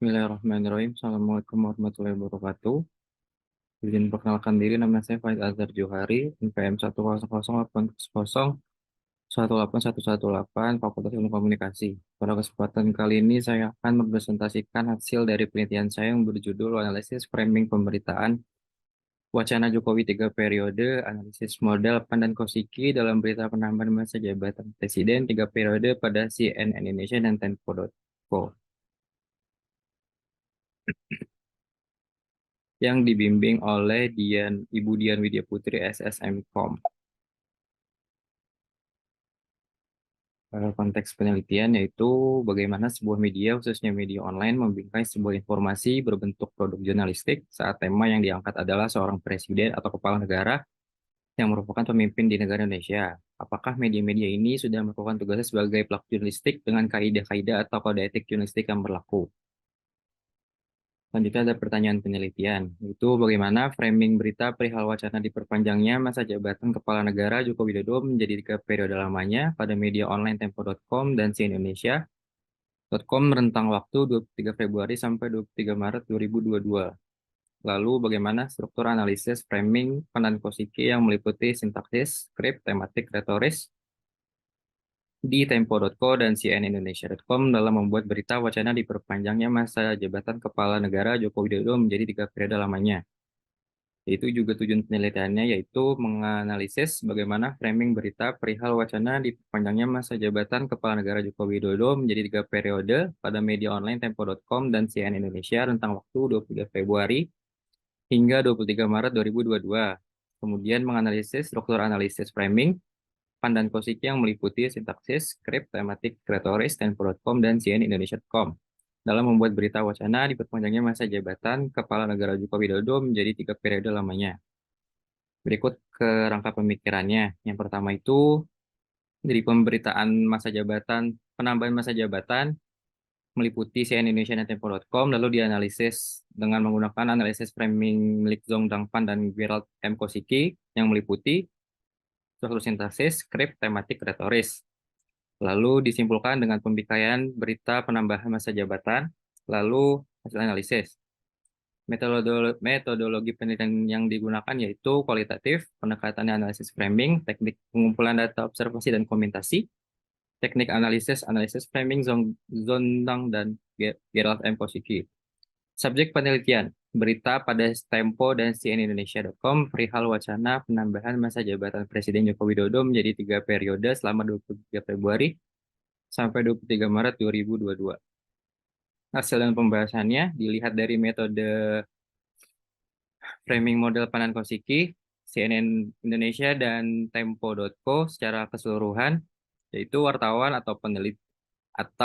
Bismillahirrahmanirrahim. Assalamualaikum warahmatullahi wabarakatuh. Izin perkenalkan diri, nama saya Faid Azhar Johari, NPM 10080801818, Fakultas Ilmu Komunikasi. Pada kesempatan kali ini, saya akan mempresentasikan hasil dari penelitian saya yang berjudul Analisis Framing Pemberitaan Wacana Jokowi 3 periode, Analisis Model Pan dan Kosiki dalam Berita Penambahan Masa Jabatan Presiden 3 periode pada CNN Indonesia dan Tempo.co, yang dibimbing oleh Ibu Dian Widya Putri SSMKOM. Konteks penelitian yaitu bagaimana sebuah media, khususnya media online, membingkai sebuah informasi berbentuk produk jurnalistik saat tema yang diangkat adalah seorang presiden atau kepala negara yang merupakan pemimpin di negara Indonesia. Apakah media-media ini sudah melakukan tugasnya sebagai pelaku jurnalistik dengan kaidah-kaidah atau kode etik jurnalistik yang berlaku? Selanjutnya ada pertanyaan penelitian, yaitu bagaimana framing berita perihal wacana diperpanjangnya masa jabatan Kepala Negara Joko Widodo menjadi 3 periode lamanya pada media online Tempo.com dan CNindonesia.com rentang waktu 23 Februari sampai 23 Maret 2022. Lalu bagaimana struktur analisis framing Pan Kosiki yang meliputi sintaksis, skrip, tematik, retoris di Tempo.co dan cnindonesia.com dalam membuat berita wacana diperpanjangnya masa jabatan Kepala Negara Joko Widodo menjadi 3 periode lamanya. Itu juga tujuan penelitiannya, yaitu menganalisis bagaimana framing berita perihal wacana diperpanjangnya masa jabatan Kepala Negara Joko Widodo menjadi 3 periode pada media online Tempo.com dan CNN Indonesia rentang waktu 23 Februari hingga 23 Maret 2022. Kemudian menganalisis struktur analisis framing Pan dan Kosiki yang meliputi sintaksis, skrip, tematik, retoris, Tempo.com, dan cnindonesia.com dalam membuat berita wacana diperpanjangnya masa jabatan Kepala Negara Joko Widodo menjadi 3 periode lamanya. Berikut kerangka pemikirannya. Yang pertama itu dari pemberitaan masa jabatan, penambahan masa jabatan meliputi CNN Indonesia dan Tempo.com, lalu dianalisis dengan menggunakan analisis framing milik Zong Dangpan dan Gerald M. Kosiki yang meliputi struktur sintaksis, skrip, tematik, retoris. Lalu disimpulkan dengan pembikaian berita penambahan masa jabatan, lalu hasil analisis. Metodologi penelitian yang digunakan yaitu kualitatif, pendekatannya analisis framing, teknik pengumpulan data observasi dan komentasi, teknik analisis framing Zondang dan Gerald M. Kosiki. Subjek penelitian, berita pada Tempo dan cnindonesia.com perihal wacana penambahan masa jabatan Presiden Joko Widodo menjadi 3 periode selama 23 Februari sampai 23 Maret 2022. Hasil dan pembahasannya dilihat dari metode framing model Panan Kosiki, CNN Indonesia, dan Tempo.co secara keseluruhan, yaitu wartawan atau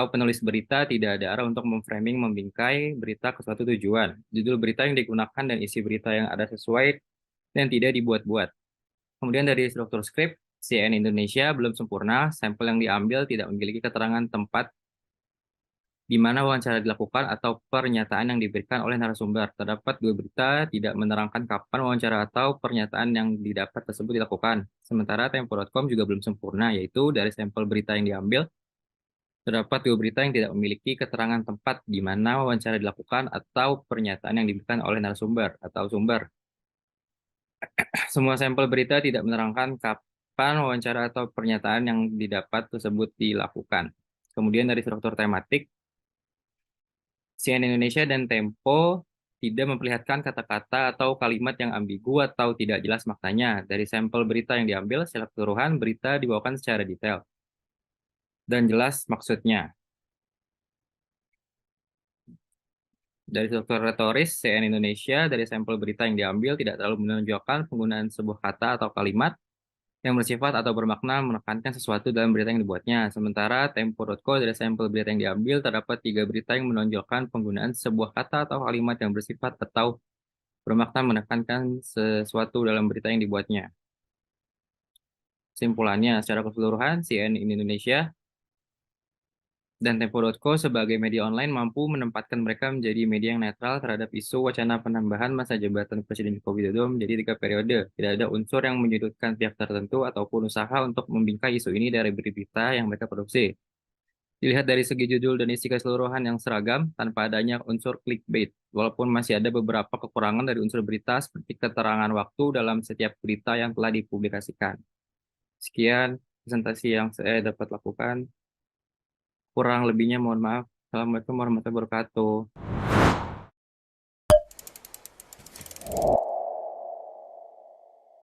penulis berita tidak ada arah untuk memframing membingkai berita ke suatu tujuan. Judul berita yang digunakan dan isi berita yang ada sesuai dan tidak dibuat-buat. Kemudian dari struktur skrip, CNN Indonesia belum sempurna, sampel yang diambil tidak memiliki keterangan tempat di mana wawancara dilakukan atau pernyataan yang diberikan oleh narasumber. Terdapat 2 berita tidak menerangkan kapan wawancara atau pernyataan yang didapat tersebut dilakukan. Sementara Tempo.com juga belum sempurna, yaitu dari sampel berita yang diambil, terdapat 2 berita yang tidak memiliki keterangan tempat di mana wawancara dilakukan atau pernyataan yang diberikan oleh narasumber atau sumber. Semua sampel berita tidak menerangkan kapan wawancara atau pernyataan yang didapat tersebut dilakukan. Kemudian dari struktur tematik, CNN Indonesia dan Tempo tidak memperlihatkan kata-kata atau kalimat yang ambigu atau tidak jelas maknanya. Dari sampel berita yang diambil, secara keseluruhan berita dibawakan secara detail dan jelas maksudnya. Dari struktur retoris, CNN Indonesia dari sampel berita yang diambil tidak terlalu menunjukkan penggunaan sebuah kata atau kalimat yang bersifat atau bermakna menekankan sesuatu dalam berita yang dibuatnya. Sementara Tempo.co dari sampel berita yang diambil terdapat 3 berita yang menonjolkan penggunaan sebuah kata atau kalimat yang bersifat atau bermakna menekankan sesuatu dalam berita yang dibuatnya. Kesimpulannya, secara keseluruhan, CNN Indonesia dan Tempo.co sebagai media online mampu menempatkan mereka menjadi media yang netral terhadap isu wacana penambahan masa jabatan Presiden Joko Widodo menjadi 3 periode. Tidak ada unsur yang menyudutkan pihak tertentu ataupun usaha untuk membingkai isu ini dari berita yang mereka produksi. Dilihat dari segi judul dan isi keseluruhan yang seragam, tanpa adanya unsur clickbait. Walaupun masih ada beberapa kekurangan dari unsur berita seperti keterangan waktu dalam setiap berita yang telah dipublikasikan. Sekian presentasi yang saya dapat lakukan. Kurang lebihnya mohon maaf. Assalamualaikum warahmatullahi wabarakatuh.